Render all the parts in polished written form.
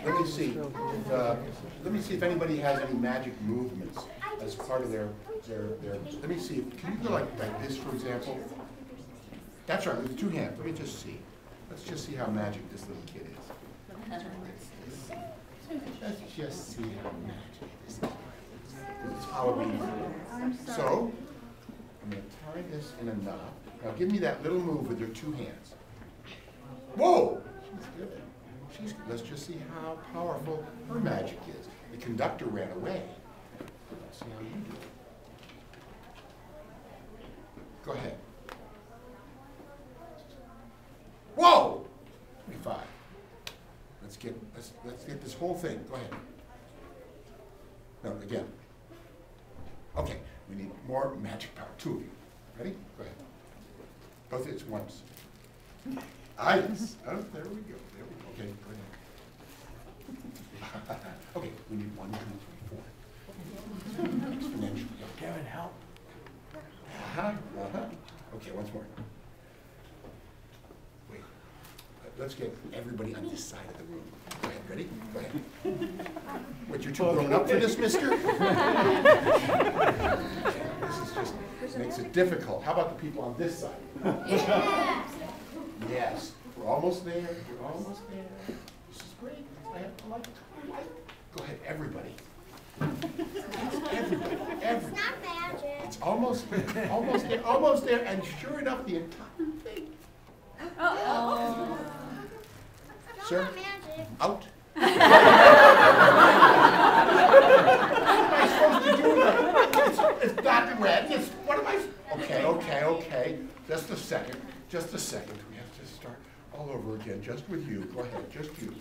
Let me see. Let me see if anybody has any magic movements as part of their. Let me see. Can you go like this, for example? That's right, with 2 hands. Let me just see. Let's just see how magic this little kid is. Let's just see how magic this is. It's Halloween. So, I'm going to tie this in a knot. Now give me that little move with your 2 hands. Whoa! She's good. She's good. Let's just see how powerful her magic is. The conductor ran away. Let's see how you do it. Go ahead. Whoa! 25. Let's get this whole thing. Go ahead. No, again. Okay, we need more magic power. 2 of you. Ready? Go ahead. Both at once. Yes. Oh, there we go. There we go. Okay, go ahead. Okay, we need 1, 2, 3, 4. Exponentially. Kevin, help. Okay, once more. Wait. Let's get everybody on this side of the room. Go ahead. Ready? Go ahead. What, you're too grown up for this, mister? This is just makes it difficult. How about the people on this side? Yes. Yes. We're almost there. We're almost there. This is great. I like it. Go ahead, everybody. Everybody. It's not magic. It's almost there. Almost there. Almost there. And sure enough, the entire thing. Uh-oh. Sir? Not magic. Out. What am I supposed to do? It's not red. It's, what am I? Okay. Just a second. Just a second. We have to start all over again. Just with you. Go ahead. Just you.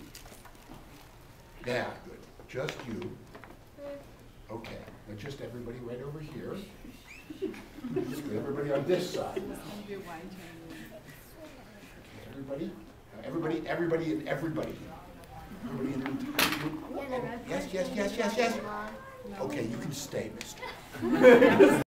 Yeah, good. Just you. Okay. Now just everybody right over here. Just everybody on this side. Okay, everybody. Everybody and everybody. Everybody in the entire group. Oh, yes. Okay, you can stay, mister.